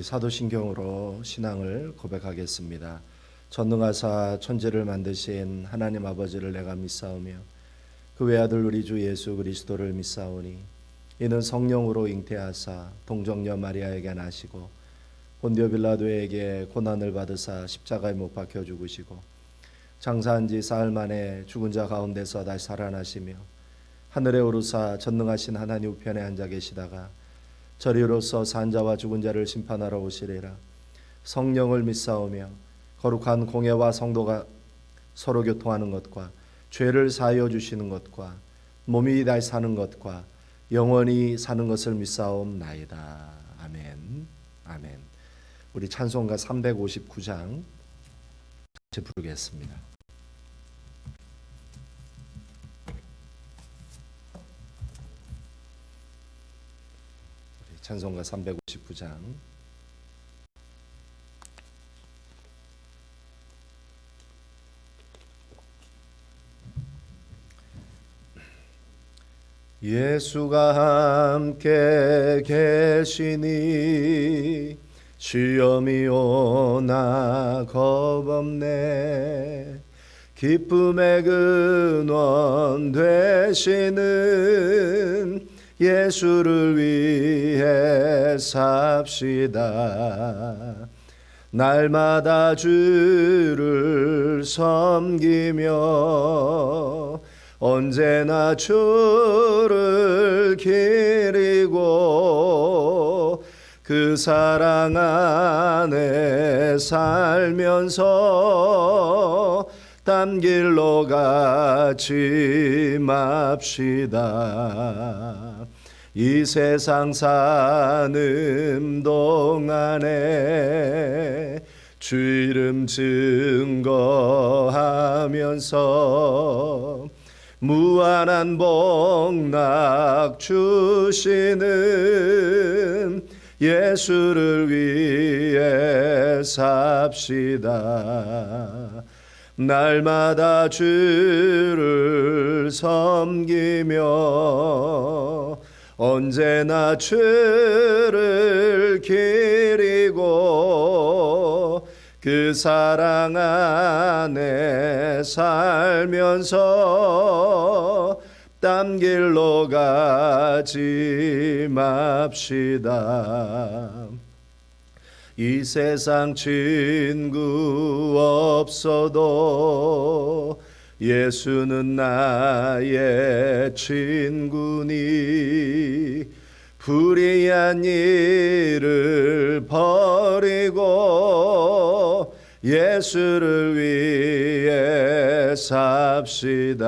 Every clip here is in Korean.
사도신경으로 신앙을 고백하겠습니다. 전능하사 천지를 만드신 하나님 아버지를 내가 믿사오며 그 외아들 우리 주 예수 그리스도를 믿사오니 이는 성령으로 잉태하사 동정녀 마리아에게 나시고 본디오 빌라도에게 고난을 받으사 십자가에 못 박혀 죽으시고 장사한 지 사흘 만에 죽은 자 가운데서 다시 살아나시며 하늘에 오르사 전능하신 하나님 우편에 앉아 계시다가 저리로서 산 자와 죽은 자를 심판하러 오시리라. 성령을 믿사오며 거룩한 공예와 성도가 서로 교통하는 것과 죄를 사하여 주시는 것과 몸이 다시 사는 것과 영원히 사는 것을 믿사옵나이다. 아멘. 아멘. 우리 찬송가 359장 같이 부르겠습니다. 찬송가 359장 예수가 함께 계시니 시험이 오나 겁없네. 기쁨의 근원 되시는 예수를 위해 삽시다. 날마다 주를 섬기며 언제나 주를 기리고 그 사랑 안에 살면서 딴 길로 가지 맙시다. 이 세상 사는 동안에 주 이름 증거하면서 무한한 복락 주시는 예수를 위해 삽시다. 날마다 주를 섬기며 언제나 주를 기리고 그 사랑 안에 살면서 딴 길로 가지 맙시다. 이 세상 친구 없어도 예수는 나의 친구니 불의한 일을 버리고 예수를 위해 삽시다.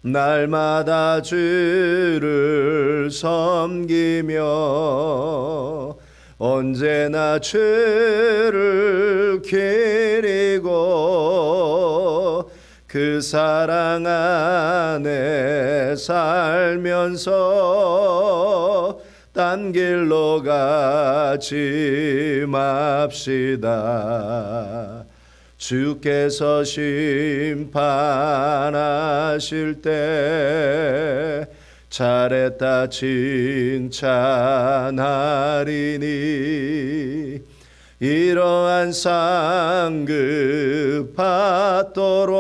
날마다 주를 섬기며 언제나 주를 기리고 그 사랑 안에 살면서 딴 길로 가지 맙시다. 주께서 심판하실 때 잘했다 칭찬하리니 이러한 상급 받도록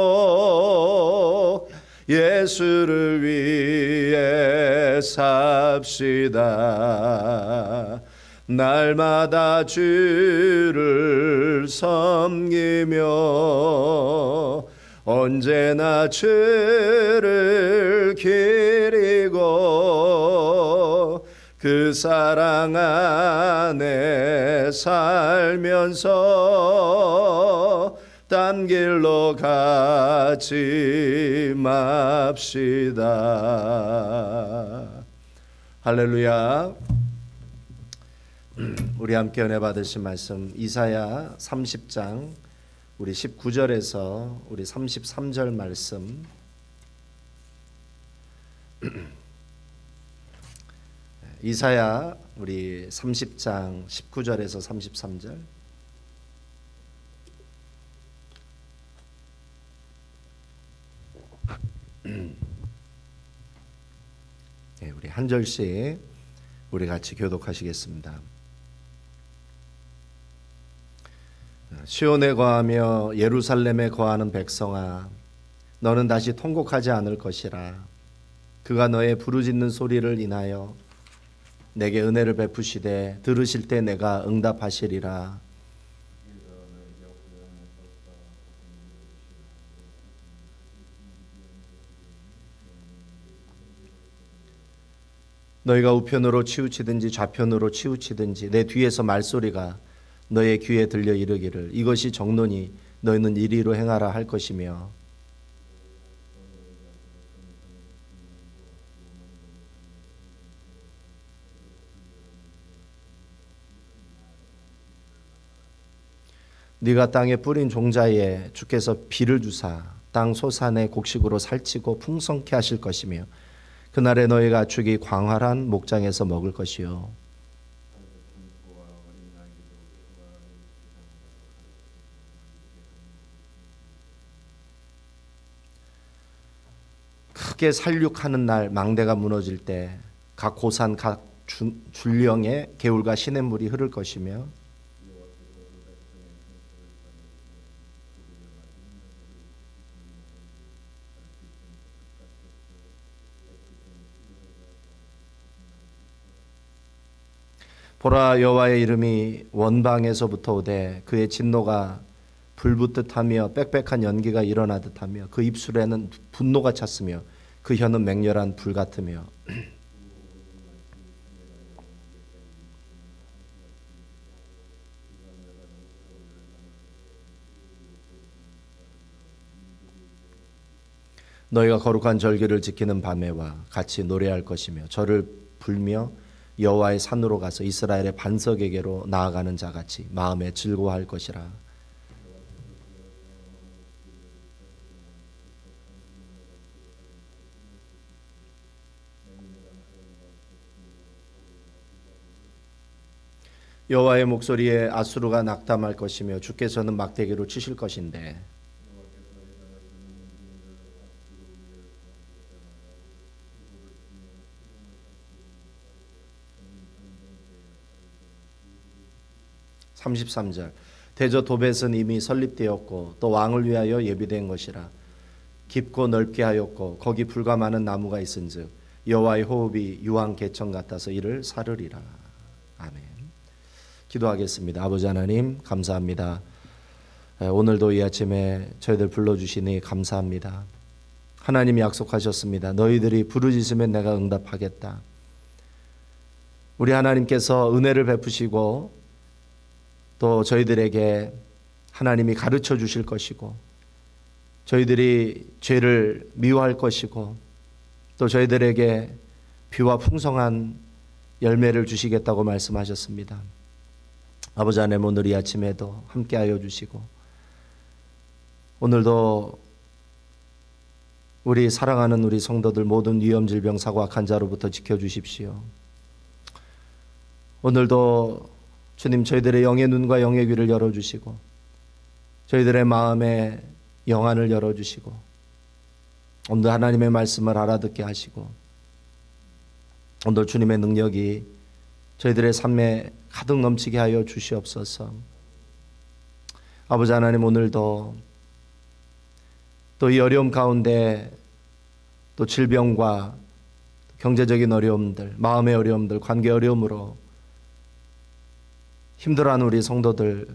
예수를 위해 삽시다. 날마다 주를 섬기며 언제나 주를 기리고 그 사랑 안에 살면서 딴 길로 가지 맙시다. 할렐루야. 우리 함께 은혜 받으신 말씀 이사야 30장 우리 19절에서 우리 33절 말씀 이사야 우리 30장 19절에서 33절 네, 우리 한 절씩 우리 같이 교독하시겠습니다. 시온에 거하며 예루살렘에 거하는 백성아, 너는 다시 통곡하지 않을 것이라. 그가 너의 부르짖는 소리를 인하여 내게 은혜를 베푸시되 들으실 때 내가 응답하시리라. 너희가 우편으로 치우치든지 좌편으로 치우치든지 내 뒤에서 말소리가 너의 귀에 들려 이르기를 이것이 정론이 너희는 이리로 행하라 할 것이며, 네가 땅에 뿌린 종자에 주께서 비를 주사 땅 소산의 곡식으로 살치고 풍성케 하실 것이며, 그날에 너희가 죽이 광활한 목장에서 먹을 것이요 크게 살육하는 날 망대가 무너질 때 각 고산 각 줄령에 개울과 시냇물이 흐를 것이며, 보라, 여호와의 이름이 원방에서부터 오되 그의 진노가 불붙듯하며 빽빽한 연기가 일어나듯하며 그 입술에는 분노가 찼으며 그 혀는 맹렬한 불 같으며, 너희가 거룩한 절기를 지키는 밤에와 같이 노래할 것이며 저를 불며 여호와의 산으로 가서 이스라엘의 반석에게로 나아가는 자같이 마음에 즐거워할 것이라. 여호와의 목소리에 아수르가 낙담할 것이며 주께서는 막대기로 치실 것인데, (33절) 대저 도벳은 이미 설립되었고 또 왕을 위하여 예비된 것이라. 깊고 넓게 하였고 거기 불과 많은 나무가 있은즉 여호와의 호흡이 유황 개천 같아서 이를 사르리라. 아멘. 기도하겠습니다. 아버지 하나님 감사합니다. 오늘도 이 아침에 저희들 불러주시니 감사합니다. 하나님이 약속하셨습니다. 너희들이 부르짖으면 내가 응답하겠다. 우리 하나님께서 은혜를 베푸시고 또 저희들에게 하나님이 가르쳐 주실 것이고 저희들이 죄를 미워할 것이고 또 저희들에게 비와 풍성한 열매를 주시겠다고 말씀하셨습니다. 아버지 하나님 오늘 이 아침에도 함께하여 주시고 오늘도 우리 사랑하는 우리 성도들 모든 위험 질병 사고 악한 자로부터 지켜주십시오. 오늘도 주님 저희들의 영의 눈과 영의 귀를 열어주시고 저희들의 마음에 영안을 열어주시고 오늘 하나님의 말씀을 알아듣게 하시고 오늘 주님의 능력이 저희들의 삶에 가득 넘치게 하여 주시옵소서. 아버지 하나님 오늘도 또 이 어려움 가운데 또 질병과 경제적인 어려움들, 마음의 어려움들, 관계 어려움으로 힘들어하는 우리 성도들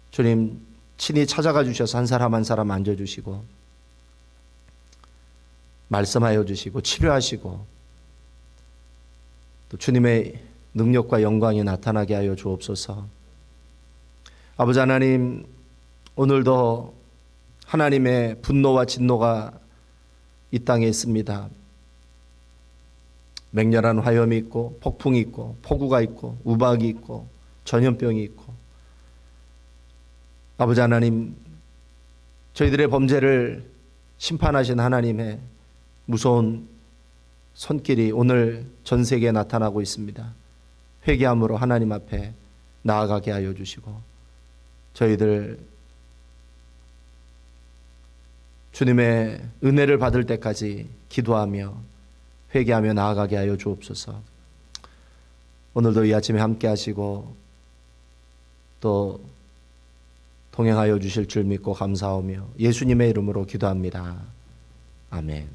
주님 친히 찾아가 주셔서 한 사람 한 사람 앉아주시고 말씀하여 주시고 치료하시고 또 주님의 능력과 영광이 나타나게 하여 주옵소서. 아버지 하나님 오늘도 하나님의 분노와 진노가 이 땅에 있습니다. 맹렬한 화염이 있고 폭풍이 있고 폭우가 있고 우박이 있고 전염병이 있고 아버지 하나님 저희들의 범죄를 심판하신 하나님의 무서운 손길이 오늘 전 세계에 나타나고 있습니다. 회개함으로 하나님 앞에 나아가게 하여 주시고 저희들 주님의 은혜를 받을 때까지 기도하며 회개하며 나아가게 하여 주옵소서. 오늘도 이 아침에 함께 하시고 또 동행하여 주실 줄 믿고 감사하며 예수님의 이름으로 기도합니다. 아멘.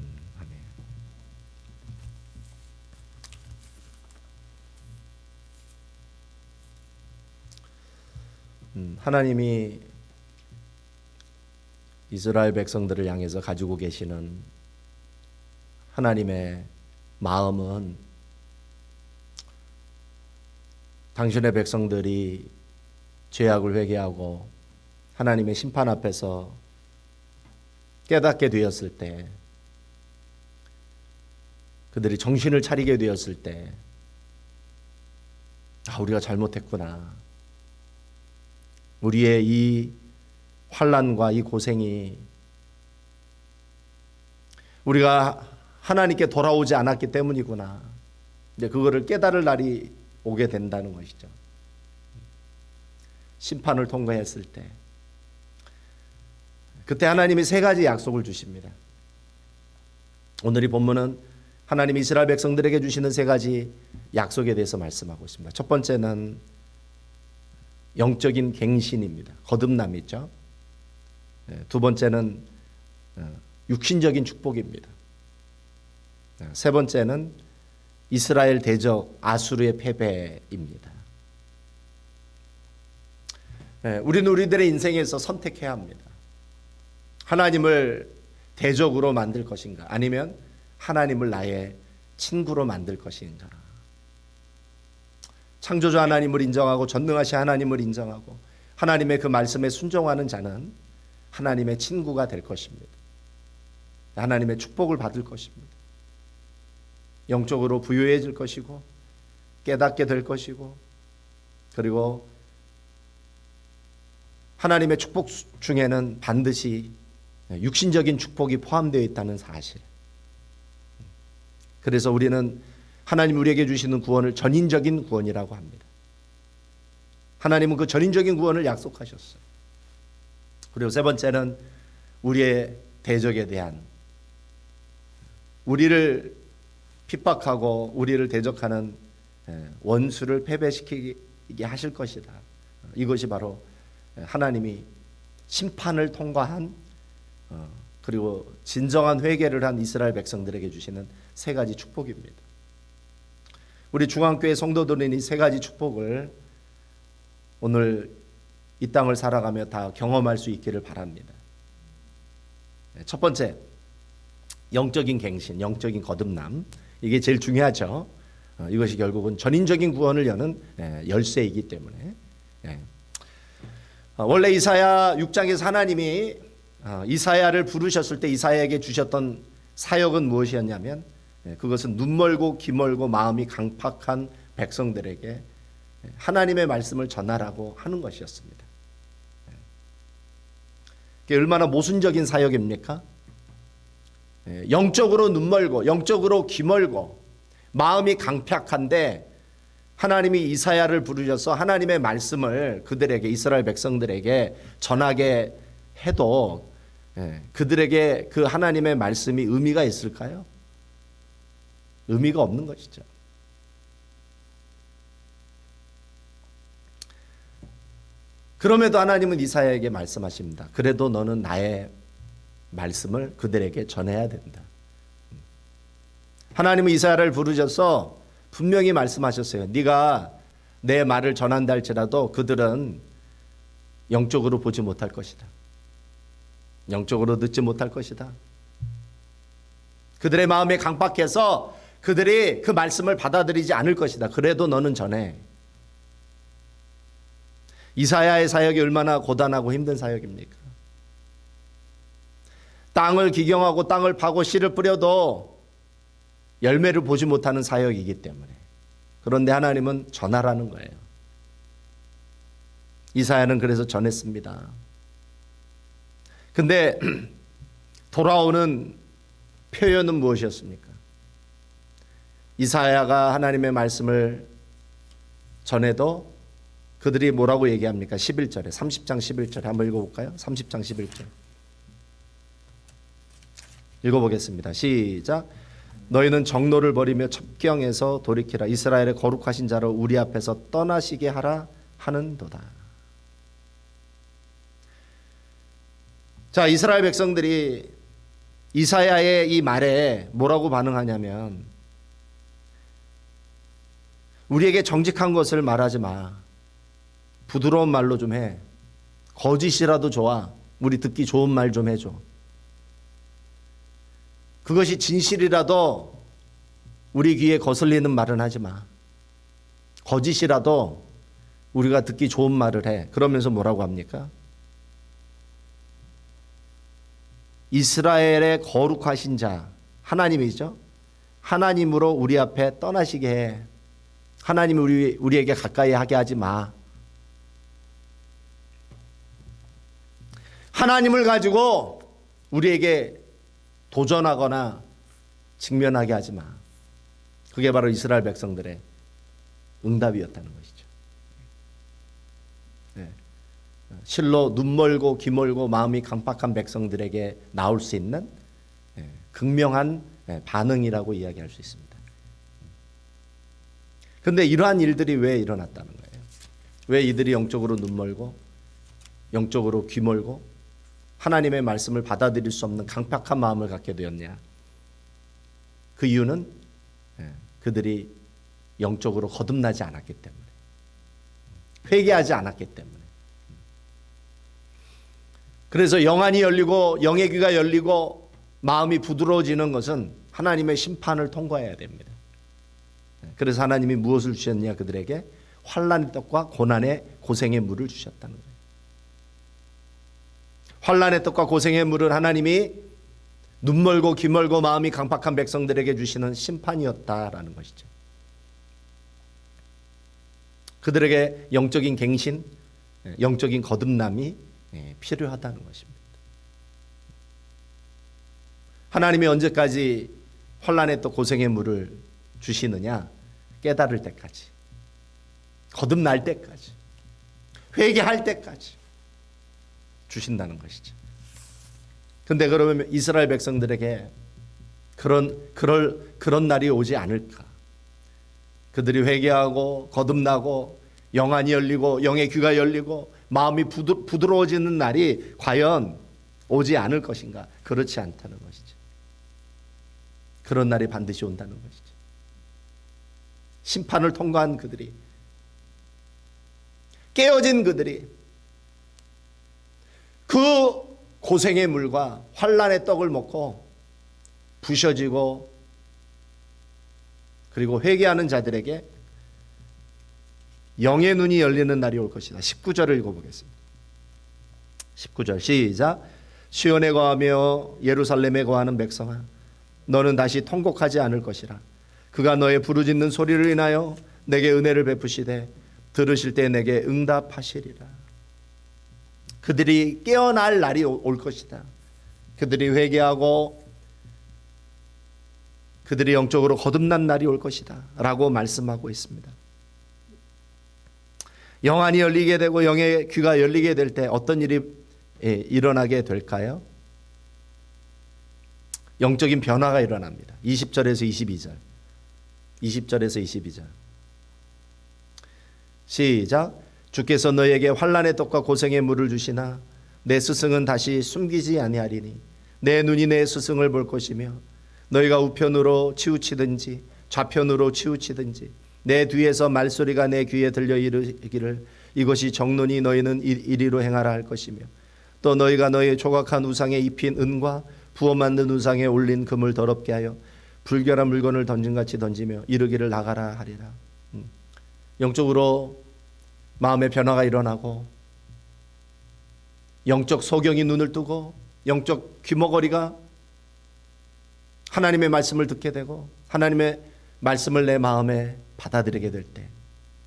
하나님이 이스라엘 백성들을 향해서 가지고 계시는 하나님의 마음은 당신의 백성들이 죄악을 회개하고 하나님의 심판 앞에서 깨닫게 되었을 때, 그들이 정신을 차리게 되었을 때, 우리가 잘못했구나. 우리의 이 환난과 이 고생이 우리가 하나님께 돌아오지 않았기 때문이구나. 이제 그거를 깨달을 날이 오게 된다는 것이죠. 심판을 통과했을 때, 그때 하나님이 세 가지 약속을 주십니다. 오늘 이 본문은 하나님이 이스라엘 백성들에게 주시는 세 가지 약속에 대해서 말씀하고 있습니다. 첫 번째는 영적인 갱신입니다. 거듭남이죠. 두 번째는 육신적인 축복입니다. 세 번째는 이스라엘 대적 아수르의 패배입니다. 우리는 우리들의 인생에서 선택해야 합니다. 하나님을 대적으로 만들 것인가, 아니면 하나님을 나의 친구로 만들 것인가. 창조주 하나님을 인정하고 전능하신 하나님을 인정하고 하나님의 그 말씀에 순종하는 자는 하나님의 친구가 될 것입니다. 하나님의 축복을 받을 것입니다. 영적으로 부유해질 것이고 깨닫게 될 것이고, 그리고 하나님의 축복 중에는 반드시 육신적인 축복이 포함되어 있다는 사실. 그래서 우리는 하나님 우리에게 주시는 구원을 전인적인 구원이라고 합니다. 하나님은 그 전인적인 구원을 약속하셨어요. 그리고 세 번째는 우리의 대적에 대한, 우리를 핍박하고 우리를 대적하는 원수를 패배시키게 하실 것이다. 이것이 바로 하나님이 심판을 통과한, 그리고 진정한 회개를 한 이스라엘 백성들에게 주시는 세 가지 축복입니다. 우리 중앙교회 성도들은 이 세 가지 축복을 오늘 이 땅을 살아가며 다 경험할 수 있기를 바랍니다. 첫 번째, 영적인 갱신, 영적인 거듭남. 이게 제일 중요하죠. 이것이 결국은 전인적인 구원을 여는 열쇠이기 때문에. 원래 이사야 6장에서 하나님이 이사야를 부르셨을 때 이사야에게 주셨던 사역은 무엇이었냐면, 그것은 눈멀고 귀멀고 마음이 강팍한 백성들에게 하나님의 말씀을 전하라고 하는 것이었습니다. 그게 얼마나 모순적인 사역입니까? 영적으로 눈멀고 영적으로 귀멀고 마음이 강팍한데 하나님이 이사야를 부르셔서 하나님의 말씀을 그들에게, 이스라엘 백성들에게 전하게 해도 그들에게 그 하나님의 말씀이 의미가 있을까요? 의미가 없는 것이죠. 그럼에도 하나님은 이사야에게 말씀하십니다. 그래도 너는 나의 말씀을 그들에게 전해야 된다. 하나님은 이사야를 부르셔서 분명히 말씀하셨어요. 네가 내 말을 전한다 할지라도 그들은 영적으로 보지 못할 것이다. 영적으로 듣지 못할 것이다. 그들의 마음이 강팍해서 그들이 그 말씀을 받아들이지 않을 것이다. 그래도 너는 전해. 이사야의 사역이 얼마나 고단하고 힘든 사역입니까? 땅을 기경하고 땅을 파고 씨를 뿌려도 열매를 보지 못하는 사역이기 때문에. 그런데 하나님은 전하라는 거예요. 이사야는 그래서 전했습니다. 근데 돌아오는 표현은 무엇이었습니까? 이사야가 하나님의 말씀을 전해도 그들이 뭐라고 얘기합니까? 11절에, 30장 11절에 한번 읽어볼까요? 30장 11절 읽어보겠습니다. 시작. 너희는 정노를 버리며 첩경에서 돌이키라. 이스라엘의 거룩하신 자로 우리 앞에서 떠나시게 하라 하는도다. 자, 이스라엘 백성들이 이사야의 이 말에 뭐라고 반응하냐면, 우리에게 정직한 것을 말하지 마. 부드러운 말로 좀 해. 거짓이라도 좋아. 우리 듣기 좋은 말 좀 해줘. 그것이 진실이라도 우리 귀에 거슬리는 말은 하지 마. 거짓이라도 우리가 듣기 좋은 말을 해. 그러면서 뭐라고 합니까? 이스라엘의 거룩하신 자, 하나님이죠. 하나님으로 우리 앞에 떠나시게 해. 하나님이 우리에게 가까이 하게 하지 마. 하나님을 가지고 우리에게 도전하거나 직면하게 하지 마. 그게 바로 이스라엘 백성들의 응답이었다는 것이죠. 네. 실로 눈 멀고 귀 멀고 마음이 강팍한 백성들에게 나올 수 있는 극명한 반응이라고 이야기할 수 있습니다. 그런데 이러한 일들이 왜 일어났다는 거예요? 왜 이들이 영적으로 눈 멀고 영적으로 귀 멀고 하나님의 말씀을 받아들일 수 없는 강팍한 마음을 갖게 되었냐? 그 이유는 그들이 영적으로 거듭나지 않았기 때문에, 회개하지 않았기 때문에. 그래서 영안이 열리고 영의 귀가 열리고 마음이 부드러워지는 것은 하나님의 심판을 통과해야 됩니다. 그래서 하나님이 무엇을 주셨냐? 그들에게 환난의 떡과 고난의 고생의 물을 주셨다는 거예요. 환난의 떡과 고생의 물은 하나님이 눈 멀고 귀 멀고 마음이 강팍한 백성들에게 주시는 심판이었다라는 것이죠. 그들에게 영적인 갱신, 영적인 거듭남이 필요하다는 것입니다. 하나님이 언제까지 환난의 떡 고생의 물을 주시느냐? 깨달을 때까지, 거듭날 때까지, 회개할 때까지 주신다는 것이죠. 근데 그러면 이스라엘 백성들에게 그런 날이 오지 않을까? 그들이 회개하고 거듭나고 영안이 열리고 영의 귀가 열리고 마음이 부드러워지는 날이 과연 오지 않을 것인가? 그렇지 않다는 것이죠. 그런 날이 반드시 온다는 것이죠. 심판을 통과한 그들이, 깨어진 그들이 그 고생의 물과 환난의 떡을 먹고 부셔지고 그리고 회개하는 자들에게 영의 눈이 열리는 날이 올 것이다. 19절을 읽어보겠습니다. 19절 시작. 시온에 거하며 예루살렘에 거하는 백성아, 너는 다시 통곡하지 않을 것이라. 그가 너의 부르짖는 소리를 인하여 내게 은혜를 베푸시되 들으실 때 내게 응답하시리라. 그들이 깨어날 날이 올 것이다. 그들이 회개하고 그들이 영적으로 거듭난 날이 올 것이다 라고 말씀하고 있습니다. 영안이 열리게 되고 영의 귀가 열리게 될 때 어떤 일이 일어나게 될까요? 영적인 변화가 일어납니다. 20절에서 22절. 20절에서 22절. 시작. 주께서 너에게 환난의 떡과 고생의 물을 주시나 내 스승은 다시 숨기지 아니하리니 내 눈이 내 스승을 볼 것이며 너희가 우편으로 치우치든지 좌편으로 치우치든지 내 뒤에서 말소리가 내 귀에 들려 이르기를 이것이 정론이 너희는 이리로 행하라 할 것이며 또 너희가 너희 조각한 우상에 입힌 은과 부어 만든 우상에 올린 금을 더럽게 하여 불결한 물건을 던진같이 던지며 이르기를 나가라 하리라. 영적으로 마음의 변화가 일어나고 영적 소경이 눈을 뜨고 영적 귀머거리가 하나님의 말씀을 듣게 되고 하나님의 말씀을 내 마음에 받아들이게 될 때,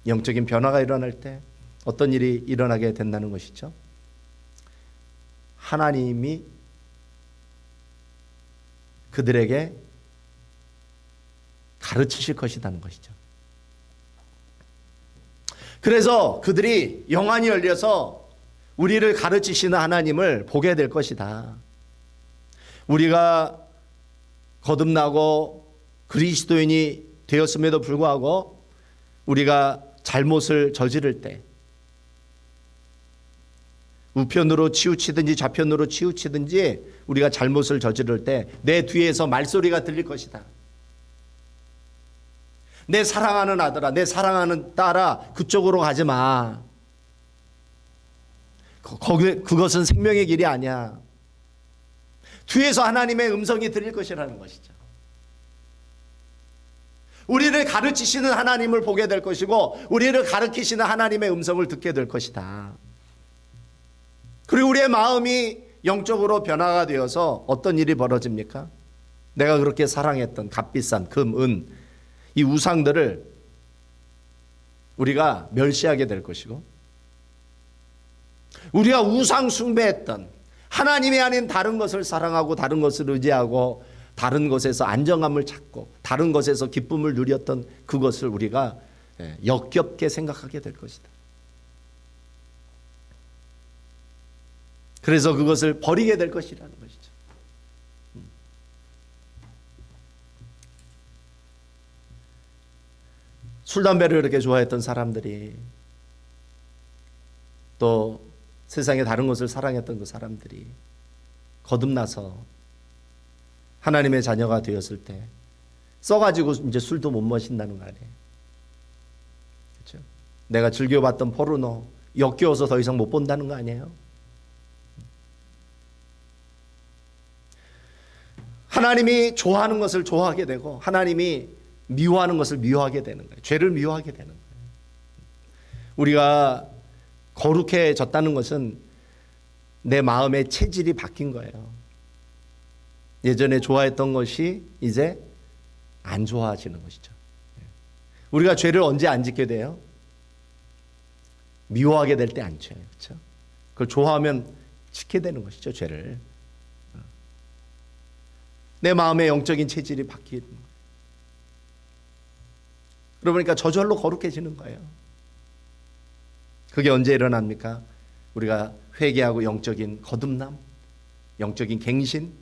영적인 변화가 일어날 때 어떤 일이 일어나게 된다는 것이죠. 하나님이 그들에게 가르치실 것이라는 것이죠. 그래서 그들이 영안이 열려서 우리를 가르치시는 하나님을 보게 될 것이다. 우리가 거듭나고 그리스도인이 되었음에도 불구하고 우리가 잘못을 저지를 때 우편으로 치우치든지 좌편으로 치우치든지 우리가 잘못을 저지를 때 내 뒤에서 말소리가 들릴 것이다. 내 사랑하는 아들아, 내 사랑하는 딸아, 그쪽으로 가지 마. 그것은 생명의 길이 아니야. 뒤에서 하나님의 음성이 들릴 것이라는 것이죠. 우리를 가르치시는 하나님을 보게 될 것이고 우리를 가르치시는 하나님의 음성을 듣게 될 것이다. 그리고 우리의 마음이 영적으로 변화가 되어서 어떤 일이 벌어집니까? 내가 그렇게 사랑했던 값비싼 금, 은, 이 우상들을 우리가 멸시하게 될 것이고 우리가 우상 숭배했던 하나님이 아닌 다른 것을 사랑하고 다른 것을 의지하고 다른 것에서 안정감을 찾고 다른 것에서 기쁨을 누렸던 그것을 우리가 역겹게 생각하게 될 것이다. 그래서 그것을 버리게 될 것이라는 것이죠. 술, 담배를 이렇게 좋아했던 사람들이 또 세상에 다른 것을 사랑했던 그 사람들이 거듭나서 하나님의 자녀가 되었을 때 써가지고 이제 술도 못 마신다는 거 아니에요. 그렇죠? 내가 즐겨봤던 포르노 역겨워서 더 이상 못 본다는 거 아니에요. 하나님이 좋아하는 것을 좋아하게 되고 하나님이 미워하는 것을 미워하게 되는 거예요. 죄를 미워하게 되는 거예요. 우리가 거룩해졌다는 것은 내 마음의 체질이 바뀐 거예요. 예전에 좋아했던 것이 이제 안 좋아지는 것이죠. 우리가 죄를 언제 안 짓게 돼요? 미워하게 될 때 안 쳐요. 그렇죠? 그걸 좋아하면 짓게 되는 것이죠, 죄를. 내 마음의 영적인 체질이 바뀌는 거예요. 그러니까 저절로 거룩해지는 거예요. 그게 언제 일어납니까? 우리가 회개하고 영적인 거듭남, 영적인 갱신,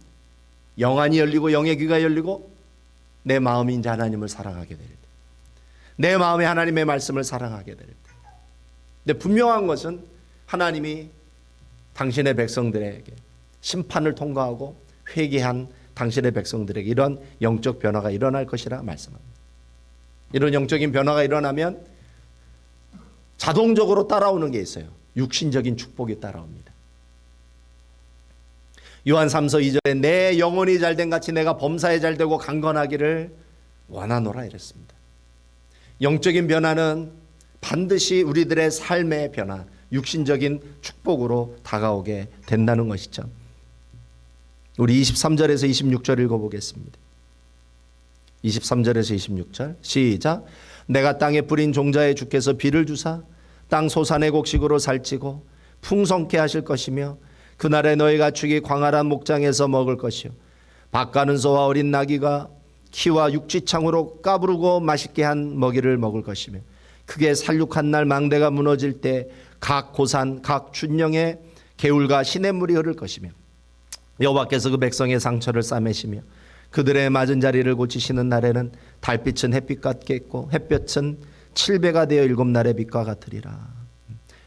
영안이 열리고 영의 귀가 열리고 내 마음이 이제 하나님을 사랑하게 될 때, 내 마음에 하나님의 말씀을 사랑하게 될 때. 근데 분명한 것은 하나님이 당신의 백성들에게 심판을 통과하고 회개한 당신의 백성들에게 이런 영적 변화가 일어날 것이라 말씀합니다. 이런 영적인 변화가 일어나면 자동적으로 따라오는 게 있어요. 육신적인 축복이 따라옵니다. 요한 3서 2절에 내 영혼이 잘된 같이 내가 범사에 잘되고 강건하기를 원하노라 이랬습니다. 영적인 변화는 반드시 우리들의 삶의 변화, 육신적인 축복으로 다가오게 된다는 것이죠. 우리 23절에서 26절 읽어보겠습니다. 23절에서 26절 시작. 내가 땅에 뿌린 종자의 주께서 비를 주사 땅 소산의 곡식으로 살찌고 풍성케 하실 것이며 그날에 너희가 축이 광활한 목장에서 먹을 것이요 밭가는 소와 어린 나귀가 키와 육지창으로 까부르고 맛있게 한 먹이를 먹을 것이며 크게 살육한 날 망대가 무너질 때 각 고산 각 준영에 개울과 시냇물이 흐를 것이며 여호와께서 그 백성의 상처를 싸매시며 그들의 맞은 자리를 고치시는 날에는 달빛은 햇빛 같겠고 햇볕은 7배가 되어 7날의 빛과 같으리라.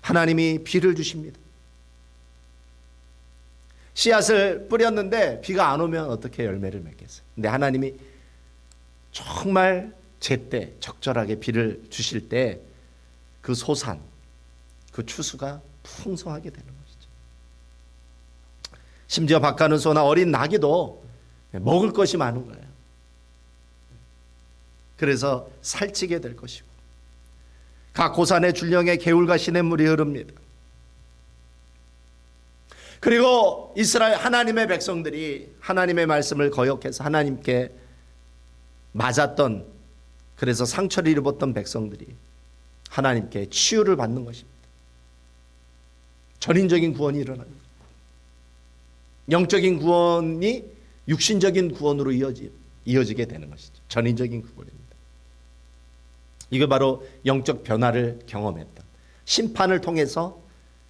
하나님이 비를 주십니다. 씨앗을 뿌렸는데 비가 안 오면 어떻게 열매를 맺겠어요? 근데 하나님이 정말 제때 적절하게 비를 주실 때 그 소산, 그 추수가 풍성하게 되는 것이죠. 심지어 밭가는 소나 어린 나귀도 먹을 것이 많은 거예요. 그래서 살찌게 될 것이고 각 고산의 줄령에 개울과 시냇물이 흐릅니다. 그리고 이스라엘 하나님의 백성들이 하나님의 말씀을 거역해서 하나님께 맞았던, 그래서 상처를 입었던 백성들이 하나님께 치유를 받는 것입니다. 전인적인 구원이 일어납니다. 영적인 구원이 육신적인 구원으로 이어지게 되는 것이죠. 전인적인 구원입니다. 이거 바로 영적 변화를 경험했던, 심판을 통해서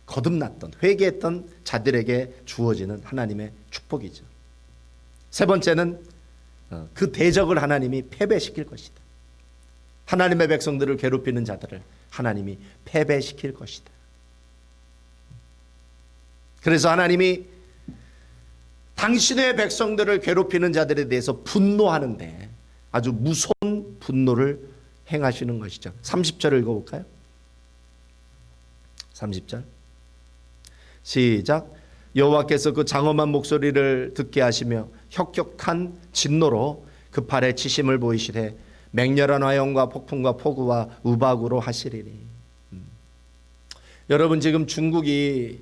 거듭났던, 회개했던 자들에게 주어지는 하나님의 축복이죠. 세 번째는 그 대적을 하나님이 패배시킬 것이다. 하나님의 백성들을 괴롭히는 자들을 하나님이 패배시킬 것이다. 그래서 하나님이 당신의 백성들을 괴롭히는 자들에 대해서 분노하는데 아주 무서운 분노를 행하시는 것이죠. 30절 읽어볼까요? 30절 시작. 여호와께서 그 장엄한 목소리를 듣게 하시며 혁혁한 진노로 그 팔에 치심을 보이시되 맹렬한 화염과 폭풍과 폭우와 우박으로 하시리니. 여러분, 지금 중국이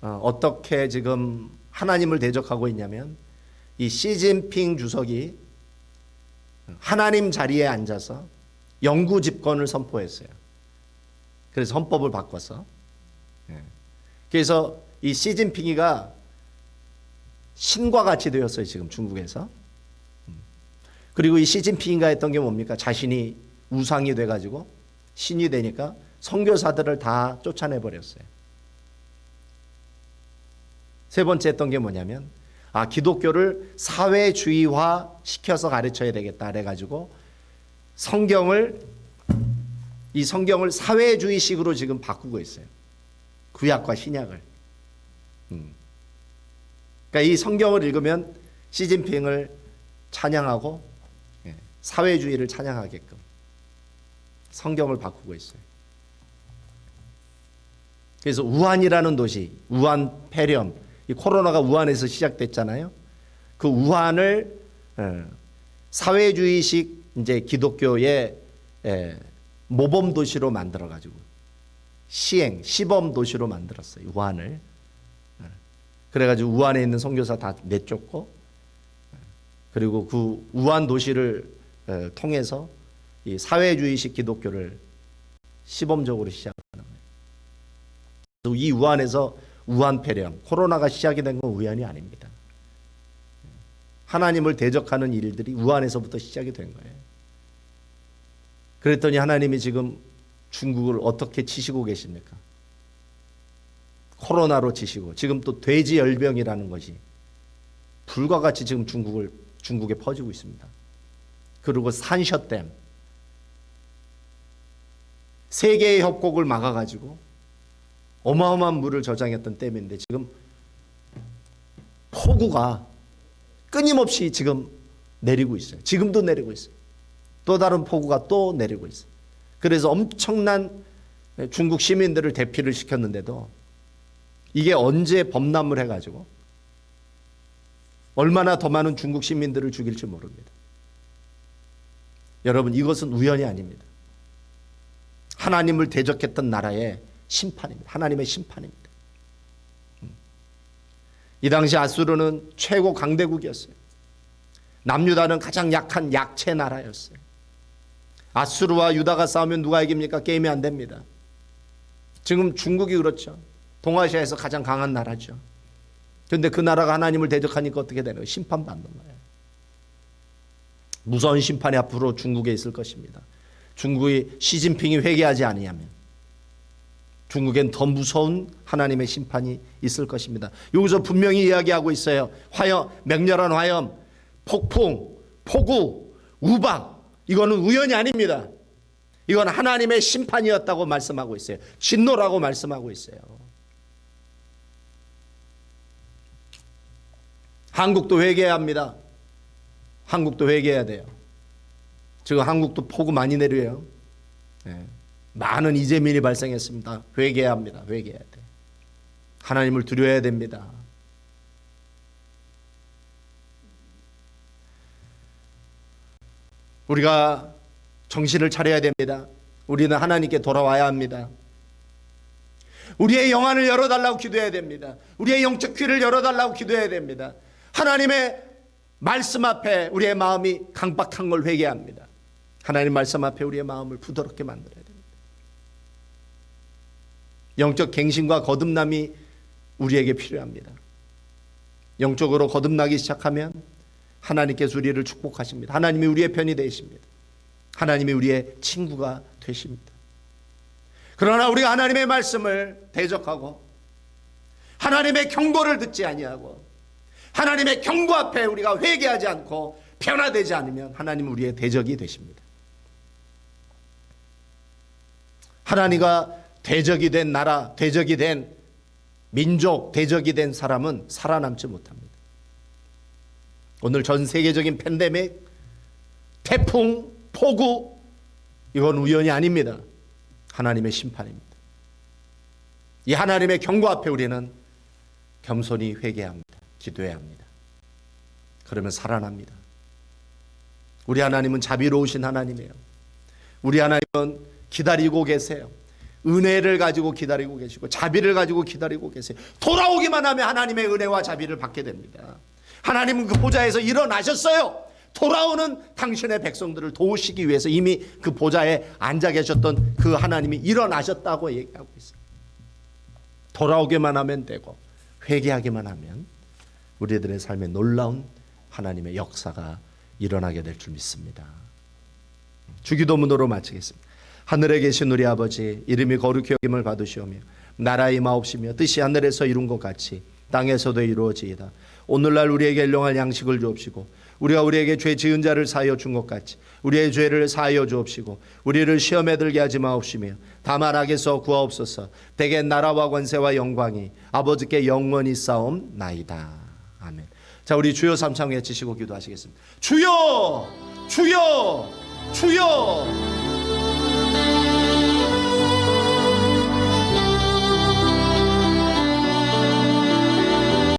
어떻게 지금 하나님을 대적하고 있냐면, 이 시진핑 주석이 하나님 자리에 앉아서 영구 집권을 선포했어요. 그래서 헌법을 바꿨어. 그래서 이 시진핑이가 신과 같이 되었어요, 지금 중국에서. 그리고 이 시진핑이가 했던 게 뭡니까? 자신이 우상이 돼가지고 신이 되니까 선교사들을 다 쫓아내버렸어요. 세 번째 했던 게 뭐냐면, 기독교를 사회주의화 시켜서 가르쳐야 되겠다 그래가지고 이 성경을 사회주의식으로 지금 바꾸고 있어요. 구약과 신약을. 그러니까 이 성경을 읽으면 시진핑을 찬양하고 사회주의를 찬양하게끔 성경을 바꾸고 있어요. 그래서 우한이라는 도시, 우한 폐렴, 이 코로나가 우한에서 시작됐잖아요. 그 우한을 사회주의식 이제 기독교의 모범 도시로 만들어 가지고 시범 도시로 만들었어요. 우한을. 그래가지고 우한에 있는 선교사 다 내쫓고, 그리고 그 우한 도시를 통해서 이 사회주의식 기독교를 시범적으로 시작하는 거예요. 이 우한에서 우한 폐렴, 코로나가 시작이 된 건 우연이 아닙니다. 하나님을 대적하는 일들이 우한에서부터 시작이 된 거예요. 그랬더니 하나님이 지금 중국을 어떻게 치시고 계십니까? 코로나로 치시고, 지금 또 돼지열병이라는 것이 불과 같이 지금 중국에 퍼지고 있습니다. 그리고 산셔댐, 세계의 협곡을 막아가지고 어마어마한 물을 저장했던 댐인데 지금 폭우가 끊임없이 지금 내리고 있어요. 지금도 내리고 있어요. 또 다른 폭우가 또 내리고 있어요. 그래서 엄청난 중국 시민들을 대피를 시켰는데도 이게 언제 범람을 해가지고 얼마나 더 많은 중국 시민들을 죽일지 모릅니다. 여러분, 이것은 우연이 아닙니다. 하나님을 대적했던 나라의 심판입니다. 하나님의 심판입니다. 이 당시 아수르는 최고 강대국이었어요. 남유다는 가장 약한 약체 나라였어요. 아수르와 유다가 싸우면 누가 이깁니까? 게임이 안 됩니다. 지금 중국이 그렇죠. 동아시아에서 가장 강한 나라죠. 그런데 그 나라가 하나님을 대적하니까 어떻게 되는 거예요? 심판받는 거예요. 무서운 심판이 앞으로 중국에 있을 것입니다. 중국이 시진핑이 회개하지 아니하면 중국엔 더 무서운 하나님의 심판이 있을 것입니다. 여기서 분명히 이야기하고 있어요. 화염, 맹렬한 화염, 폭풍, 폭우, 우박, 이거는 우연이 아닙니다. 이건 하나님의 심판이었다고 말씀하고 있어요. 진노라고 말씀하고 있어요. 한국도 회개해야 합니다. 한국도 회개해야 돼요. 지금 한국도 폭우 많이 내려요. 많은 이재민이 발생했습니다. 회개해야 합니다. 회개해야 돼. 하나님을 두려워야 됩니다. 우리가 정신을 차려야 됩니다. 우리는 하나님께 돌아와야 합니다. 우리의 영안을 열어달라고 기도해야 됩니다. 우리의 영적 귀를 열어달라고 기도해야 됩니다. 하나님의 말씀 앞에 우리의 마음이 강박한 걸 회개합니다. 하나님 말씀 앞에 우리의 마음을 부드럽게 만들어야 됩니다. 영적 갱신과 거듭남이 우리에게 필요합니다. 영적으로 거듭나기 시작하면 하나님께서 우리를 축복하십니다. 하나님이 우리의 편이 되십니다. 하나님이 우리의 친구가 되십니다. 그러나 우리가 하나님의 말씀을 대적하고 하나님의 경고를 듣지 아니하고 하나님의 경고 앞에 우리가 회개하지 않고 변화되지 않으면 하나님은 우리의 대적이 되십니다. 하나님과 대적이 된 나라, 대적이 된 민족, 대적이 된 사람은 살아남지 못합니다. 오늘 전 세계적인 팬데믹, 태풍, 폭우, 이건 우연이 아닙니다. 하나님의 심판입니다. 이 하나님의 경고 앞에 우리는 겸손히 회개합니다. 기도해야 합니다. 그러면 살아납니다. 우리 하나님은 자비로우신 하나님이에요. 우리 하나님은 기다리고 계세요. 은혜를 가지고 기다리고 계시고 자비를 가지고 기다리고 계세요. 돌아오기만 하면 하나님의 은혜와 자비를 받게 됩니다. 하나님은 그 보좌에서 일어나셨어요. 돌아오는 당신의 백성들을 도우시기 위해서 이미 그 보좌에 앉아 계셨던 그 하나님이 일어나셨다고 얘기하고 있어요. 돌아오기만 하면 되고 회개하기만 하면 우리들의 삶에 놀라운 하나님의 역사가 일어나게 될 줄 믿습니다. 주기도문으로 마치겠습니다. 하늘에 계신 우리 아버지, 이름이 거룩히 여김을 받으시오며 나라의 임하옵시며 뜻이 하늘에서 이룬 것 같이 땅에서도 이루어지이다. 오늘날 우리에게 일용할 양식을 주옵시고 우리가 우리에게 죄 지은 자를 사하여 준 것 같이 우리의 죄를 사하여 주옵시고 우리를 시험에 들게 하지 마옵시며 다만 악에서 구하옵소서. 대개 나라와 권세와 영광이 아버지께 영원히 싸움나이다. 아멘. 자, 우리 주여 삼창 외치시고 기도하시겠습니다. 주여, 주여, 주여.